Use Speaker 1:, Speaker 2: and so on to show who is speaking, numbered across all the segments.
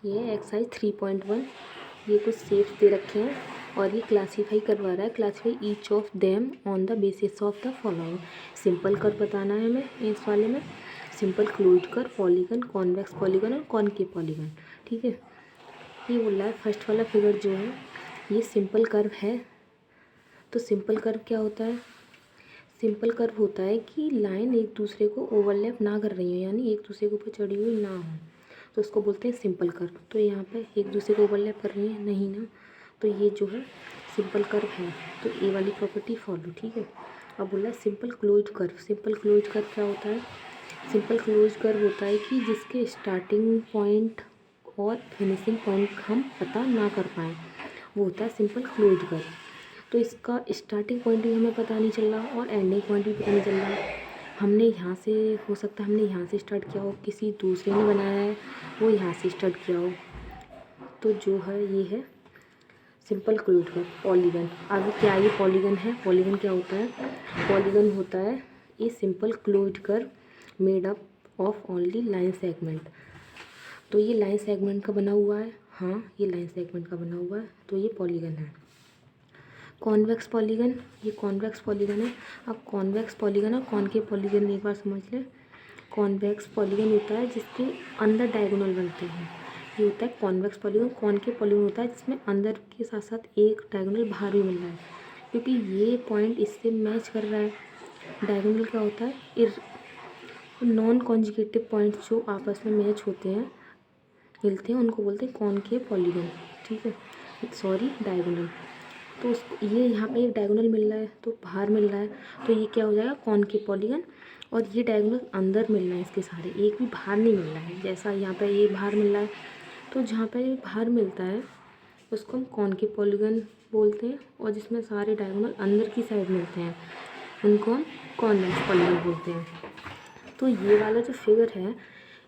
Speaker 1: ये एक्सरसाइज 3.1 ये कुछ शेप्स दे रखे हैं और ये क्लासीफाई करवा रहा है, classify each of them on the basis of the following. Simple curve बताना है हमें इस वाले में, simple closed curve, polygon, convex polygon और कॉनकेव पॉलीगन। ठीक है, ये बोल रहा है फर्स्ट वाला फिगर जो है ये सिंपल कर्व है। तो सिंपल कर्व क्या होता है? सिंपल कर्व होता है कि लाइन एक दूसरे को ओवरलैप ना कर रही हो, यानी एक दूसरे के ऊपर चढ़ी हुई ना हो, तो उसको बोलते हैं सिंपल कर्व। तो यहाँ पे एक दूसरे को ओवरलैप कर रही है नहीं ना, तो ये जो है सिंपल कर्व है, तो ए वाली प्रॉपर्टी फॉलो। ठीक है, अब बोला है simple closed curve. Simple closed curve क्या होता है? सिंपल क्लोज्ड कर्व होता है कि जिसके स्टार्टिंग पॉइंट और फिनिशिंग पॉइंट हम पता ना कर पाएँ, वो होता है सिंपल क्लोज्ड कर्व। तो इसका स्टार्टिंग पॉइंट भी हमें पता नहीं चल रहा और एंडिंग पॉइंट भी पता नहीं चल रहा। हमने यहाँ से, हो सकता है हमने यहाँ से स्टार्ट किया हो, किसी दूसरे ने बनाया है वो यहाँ से स्टार्ट किया हो, तो जो है ये है सिंपल क्लोज्ड कर्व। पॉलीगन, आगे क्या ये पॉलीगन है? पॉलीगन क्या होता है? पॉलीगन होता है ये simple closed curve made up of only line segment. तो ये लाइन सेगमेंट का बना हुआ है, हाँ ये लाइन सेगमेंट का बना हुआ है, तो ये पॉलीगन है। कॉन्वेक्स पॉलीगन, ये कॉन्वेक्स पॉलीगन है। अब कॉन्वेक्स पॉलीगन और कॉनकेव पॉलीगन एक बार समझ लें। कॉन्वेक्स पॉलीगन होता है जिसके अंदर डायगोनल बनते हैं, ये होता है कॉन्वेक्स पॉलीगन। कॉनकेव पॉलीगन होता है जिसमें अंदर के साथ साथ एक डायगोनल बाहर भी मिल रहा है, क्योंकि ये पॉइंट इससे मैच कर रहा है। डायगोनल क्या होता है? नॉन कॉन्जुगेटिव पॉइंट्स जो आपस में मैच होते हैं, मिलते हैं, उनको बोलते हैं कॉनकेव पॉलीगन। ठीक है, सॉरी डायगोनल। तो उसको ये यहाँ पे एक डायगोनल मिल रहा है तो बाहर मिल रहा है, तो ये क्या हो जाएगा? Concave polygon. और ये डायगोनल अंदर मिल रहा है, इसके सारे, एक भी बाहर नहीं मिल रहा है। जैसा यहाँ पे ये बाहर मिल रहा है, तो जहाँ पे ये बाहर मिलता है उसको हम कॉनकेव पॉलीगन बोलते हैं, और जिसमें सारे डायगोनल अंदर की साइड मिलते हैं उनको हम कॉन्वेक्स पॉलीगन बोलते हैं। तो ये वाला जो फिगर है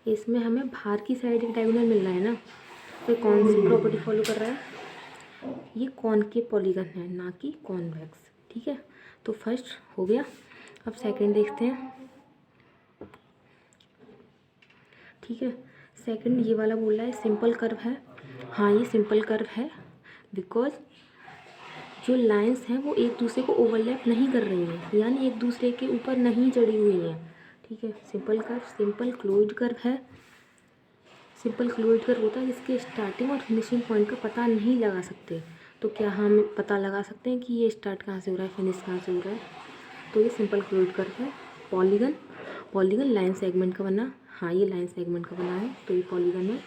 Speaker 1: इसमें हमें बाहर की साइड एक डायगोनल मिल रहा है ना, तो कौन सी प्रॉपर्टी फॉलो कर रहा है? ये कॉनकेव पॉलीगन है, ना कि कॉन्वेक्स। ठीक है, तो फर्स्ट हो गया। अब सेकंड देखते हैं। ठीक है, सेकंड ये वाला बोल रहा है सिंपल कर्व है। हाँ ये सिंपल कर्व है बिकॉज जो लाइंस हैं वो एक दूसरे को ओवरलैप नहीं कर रही हैं, यानी एक दूसरे के ऊपर नहीं चढ़ी हुई हैं। ठीक है, simple curve simple closed curve है। सिंपल क्लोज्ड कर्व होता है जिसके स्टार्टिंग और फिनिशिंग पॉइंट का पता नहीं लगा सकते। तो क्या हम पता लगा सकते हैं कि ये स्टार्ट कहाँ से हो रहा है, फिनिश कहाँ से हो रहा है? तो ये सिंपल क्लोज्ड कर्व है। पॉलीगन, पॉलीगन लाइन सेगमेंट का बना, हाँ ये लाइन सेगमेंट का बना है, तो ये पॉलीगन है।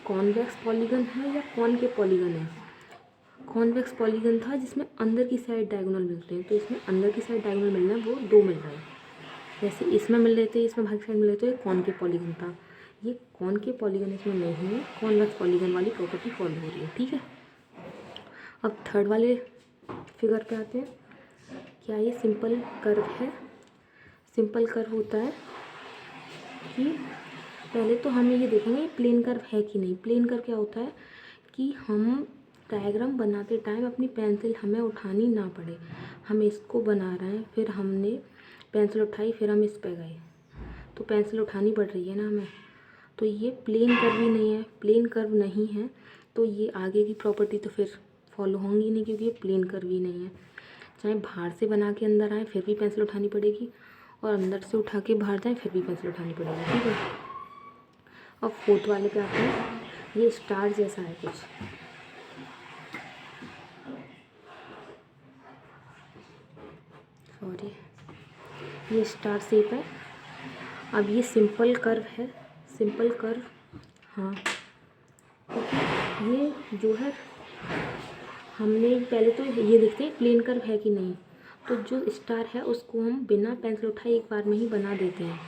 Speaker 1: कॉन्वेक्स पॉलीगन है या कॉनकेव पॉलीगन है? कॉन्वेक्स पॉलीगन था जिसमें अंदर की साइड डायगोनल मिलते हैं, तो इसमें अंदर की साइड डायगोनल मिल रहा है, वो दो मिल रहा है। जैसे इसमें मिल रहे थे, इसमें बाहर की साइड मिल रहे थे, ये कॉनकेव पॉलीगन था। ये कॉनकेव पॉलीगन इसमें नहीं है, कॉन्वेक्स पॉलीगन वाली प्रॉपर्टी फॉलो हो रही है। ठीक है, अब थर्ड वाले फिगर पे आते हैं। क्या ये सिंपल कर्व है? सिंपल कर्व होता है कि पहले तो हमें ये देखेंगे प्लेन कर्व है कि नहीं। प्लेन कर्व क्या होता है कि हम डायग्राम बनाते टाइम अपनी पेंसिल हमें उठानी ना पड़े, हम इसको बना रहे हैं, फिर हमने पेंसिल उठाई, फिर हम इस पे गए, तो पेंसिल उठानी पड़ रही है ना हमें, तो ये प्लेन कर्व ही नहीं है। प्लेन कर्व नहीं है तो ये आगे की प्रॉपर्टी तो फिर फॉलो होंगी नहीं, क्योंकि ये प्लेन कर्व ही नहीं है। चाहे बाहर से बना के अंदर आए फिर भी पेंसिल उठानी पड़ेगी, और अंदर से उठा के बाहर जाए फिर भी पेंसिल उठानी पड़ेगी। ठीक है, अब फोर्थ वाले पे आते हैं। ये स्टार जैसा है कुछ, सॉरी ये स्टार शेप है। अब ये सिंपल कर्व है, सिंपल कर्व, हाँ ये जो है हमने पहले तो ये देखते हैं प्लेन कर्व है कि नहीं। तो जो स्टार है उसको हम बिना पेंसिल उठाए एक बार में ही बना देते हैं,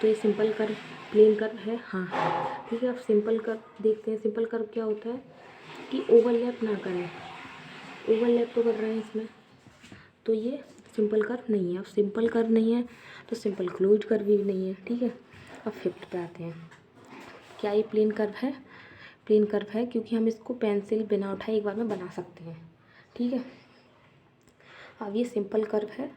Speaker 1: तो ये सिंपल कर्व प्लेन कर्व है। हाँ ठीक है, अब सिंपल कर्व देखते हैं। सिंपल कर्व क्या होता है कि ओवरलैप ना करें, ओवरलैप तो कर रहे हैं इसमें, तो ये सिंपल कर्व नहीं है। अब सिंपल कर्व नहीं है तो सिंपल क्लोज्ड कर्व भी नहीं है। ठीक है, अब फिफ्थ पे आते हैं। क्या ये प्लेन कर्व है? प्लेन कर्व है क्योंकि हम इसको पेंसिल बिना उठाए एक बार में बना सकते हैं। ठीक है, अब ये सिंपल कर्व है।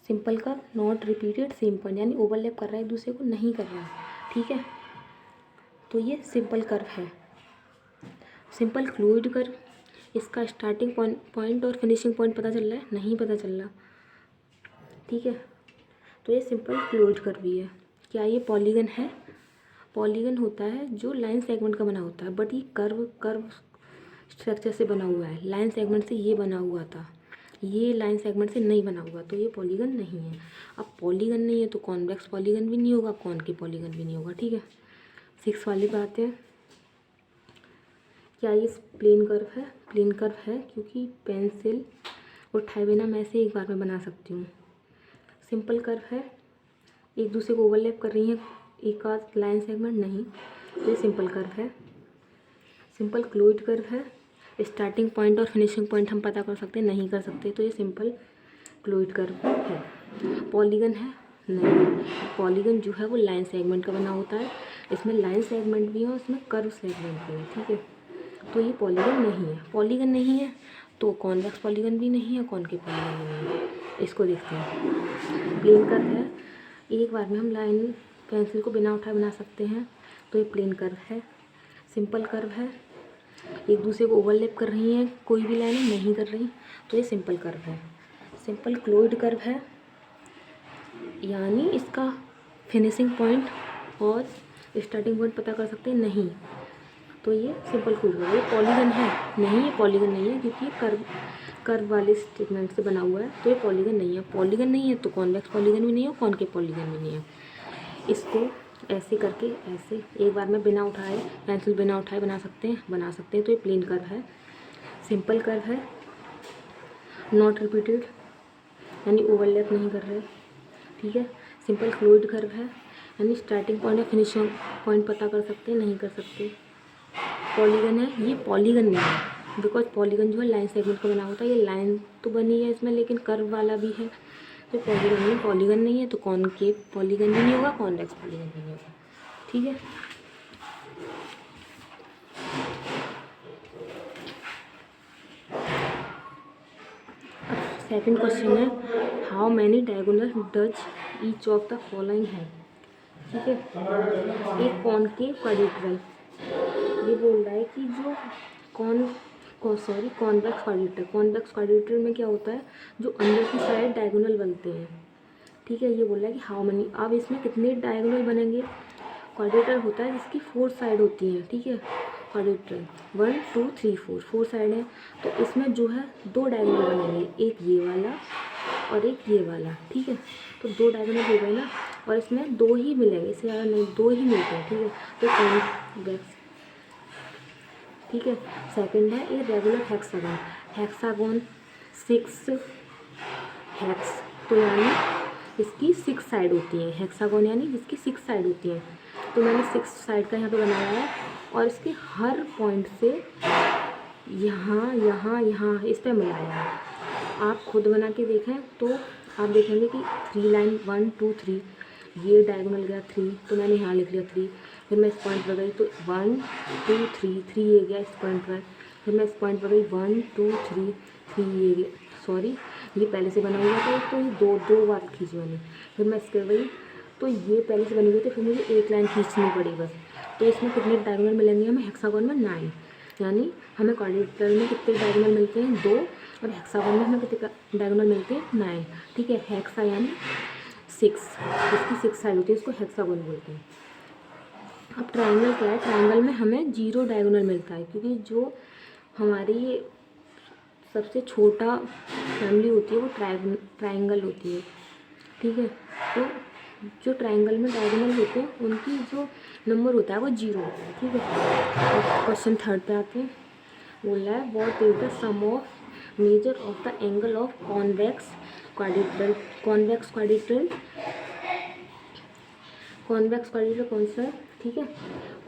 Speaker 1: Simple curve not repeated same point, यानी ओवरलैप कर रहा है एक दूसरे को, नहीं कर रहा है। ठीक है, तो ये सिंपल कर्व है। सिंपल क्लोइड कर्व, इसका स्टार्टिंग पॉइंट और फिनिशिंग पॉइंट पता चल रहा है? नहीं पता चल रहा, ठीक है। तो ये सिंपल क्लोइड कर्व भी है। क्या ये पॉलीगन है? पॉलीगन होता है जो लाइन सेगमेंट का बना होता है, बट ये कर्व स्ट्रक्चर से बना हुआ है। लाइन सेगमेंट से ये बना हुआ था, ये लाइन सेगमेंट से नहीं बना हुआ, तो ये पॉलीगन नहीं है। अब पॉलीगन नहीं है तो कॉन्वेक्स पॉलीगन भी नहीं होगा, कॉनकेव पॉलीगन भी नहीं होगा, ठीक है। 6 वाली बात है, क्या ये प्लेन कर्व है? प्लेन कर्व है, क्योंकि पेंसिल उठाए बिना मैं इसे एक बार में बना सकती हूँ। सिंपल कर्व है, एक दूसरे को ओवरलैप कर रही हैं एक आध लाइन सेगमेंट, नहीं, तो ये सिंपल कर्व है। सिंपल क्लोइड कर्व है, स्टार्टिंग पॉइंट और फिनिशिंग पॉइंट हम पता कर सकते हैं? नहीं कर सकते, तो ये सिंपल क्लोइड कर्व है। पॉलीगन है? नहीं, पॉलीगन जो है वो लाइन सेगमेंट का बना होता है। इसमें लाइन सेगमेंट भी है और इसमें कर्व सेगमेंट भी है, ठीक है। तो ये पॉलीगन नहीं है। पॉलीगन नहीं है तो कॉन्वेक्स पॉलीगन भी नहीं है, कॉनकेव पॉलीगन भी नहीं है। इसको देखते हैं। प्लेन कर्व है, एक बार में हम लाइन पेंसिल को बिना उठाए बना सकते हैं, तो ये प्लेन कर्व है। सिंपल कर्व है, एक दूसरे को ओवरलैप कर रही हैं, कोई भी लाइन नहीं कर रही, तो ये सिंपल कर्व है। सिंपल क्लोइड कर्व है, यानी इसका फिनिशिंग पॉइंट और स्टार्टिंग पॉइंट पता कर सकते हैं? नहीं, तो ये सिंपल क्लोइड कर्व। ये पॉलीगन है? नहीं, ये पॉलीगन नहीं है, क्योंकि ये कर्व वाले स्टेटमेंट से बना हुआ है, तो ये पॉलीगन नहीं है। पॉलीगन नहीं है तो कॉन्वेक्स पॉलीगन भी नहीं है, कॉनकेव पॉलीगन भी नहीं है। इसको ऐसे करके, ऐसे एक बार में बिना उठाए, पेंसिल बिना उठाए बना सकते हैं, तो ये प्लेन कर्व है। सिंपल कर्व है, नॉट रिपीटेड, यानी ओवरलैप नहीं कर रहे, ठीक है। सिंपल क्लोइड कर्व है, यानी स्टार्टिंग पॉइंट और फिनिशिंग पॉइंट पता कर सकते हैं? नहीं कर सकते। पॉलीगन है, ये पॉलीगन नहीं है, बिकॉज पॉलीगन जो है लाइन सेगमेंट का बना होता है। ये लाइन तो बनी है इसमें, लेकिन कर्व वाला भी है, तो पॉलीगन नहीं है तो कॉनकेव पॉलीगन भी नहीं होगा, कॉन्वेक्स पॉलीगन भी नहीं होगा, ठीक है। अब सेकंड क्वेश्चन है, how many diagonal does each of the following है, ठीक है। एक कॉनकेव क्वाड्रिलेटरल, ये बोल रहा है कि जो कॉन्वेक्स क्वाड्रिलेटरल में क्या होता है, जो अंदर की साइड डायगोनल बनते हैं, ठीक है। ये बोल रहा है कि हाउ मेनी, अब इसमें कितने डायगोनल बनेंगे? क्वाड्रिलेटरल होता है जिसकी 4 साइड होती हैं, ठीक है। क्वाड्रिलेटरल 1 2 3 4 साइड है, तो इसमें जो है 2 डायगोनल बनेंगे, एक ये वाला और एक ये वाला, ठीक है। तो 2 डायगोनल हो गए ना, और इसमें 2 ही मिलेंगे, इससे ज़्यादा नहीं, 2 ही मिलते हैं, ठीक है। तो कॉन्वेक्स, ठीक है। सेकंड है ये रेगुलर हेक्सागोन 6 हेक्स, तो यानी इसकी 6 साइड होती हैं। हेक्सागोन यानी जिसकी 6 साइड होती हैं, तो मैंने 6 साइड का यहाँ पे बनाया है, और इसके हर पॉइंट से यहाँ यहाँ यहाँ इस पर मिलाया है। आप खुद बना के देखें तो आप देखेंगे कि 3 लाइन 1 2 3, ये डायगोनल गया 3, तो मैंने यहाँ लिख लिया 3, फिर मैं इस पॉइंट पर गई तो 1 2 3 ये गया इस पॉइंट पर, फिर मैं इस पॉइंट पर गई 1 2 3 ये गया, सॉरी ये पहले से बना हुआ था, तो ये दो बार खींची मैंने, फिर मैं इसके गई तो ये पहले से बनी हुई थी, फिर मुझे एक लाइन खींचनी पड़ी बस। तो इसमें कितने डायगोनल मिलेंगे हमें? हेक्सागोन में 9, यानी हमें क्वाड्रिलेटरल में कितने डायगोनल मिलते हैं? 2, और हेक्सागोन में हमें कितने डायगोनल मिलते हैं? 9, ठीक है। हेक्सा यानी 6, जिसकी 6 साइड होती है उसको हेक्सागोन बोलते हैं। अब ट्रायंगल क्या है? ट्रायंगल में हमें 0 डायगोनल मिलता है, क्योंकि जो हमारी सबसे छोटा फैमिली होती है वो ट्रायंगल होती है, ठीक है। तो जो ट्रायंगल में डायगोनल होते हैं उनकी जो नंबर होता है वो 0 होता है, ठीक है। अब क्वेश्चन थर्ड पे आते हैं। बोल रहा है what is the sum of measure of the angle of convex quadrilateral कौन सा है, ठीक है।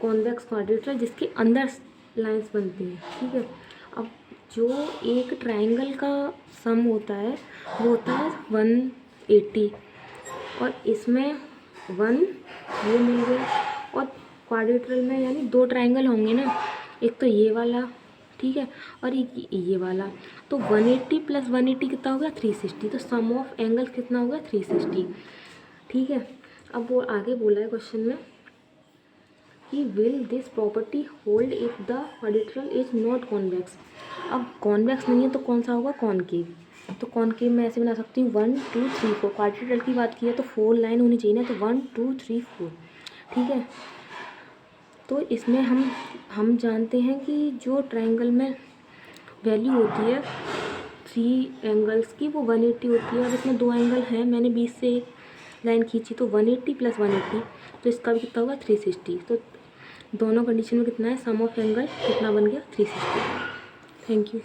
Speaker 1: कॉन्वेक्स क्वाड्रिलेटरल जिसके अंदर लाइंस बनती हैं, ठीक है। अब जो एक ट्रायंगल का सम होता है वो होता है 180, और इसमें 1 ये मिल गया, और क्वाड्रिलेटरल में यानी 2 ट्रायंगल होंगे ना, एक तो ये वाला, ठीक है, और एक ये वाला, तो 180 + 180 कितना हो गया? 360, तो सम ऑफ एंगल कितना हो गया? 360, ठीक है। अब वो आगे बोला है क्वेश्चन में कि will this property hold if the quadrilateral is not convex. अब कॉन्वेक्स नहीं है तो कौन सा होगा, कॉनकेव। तो कॉनकेव मैं ऐसे बना सकती हूँ 1 2 3 4। क्वाड्रिलेटरल की बात की है तो 4 लाइन होनी चाहिए ना, तो 1 2 3 4। ठीक है, तो इसमें हम जानते हैं कि जो ट्रायंगल में वैल्यू होती है 3 एंगल्स की वो 180 होती है। अब इसमें 2 एंगल हैं, मैंने बीच से एक लाइन खींची तो 180 + 180, तो इसका भी कितना होगा 360। तो दोनों कंडीशन में कितना है, सम ऑफ एंगल कितना बन गया 360। Thank you.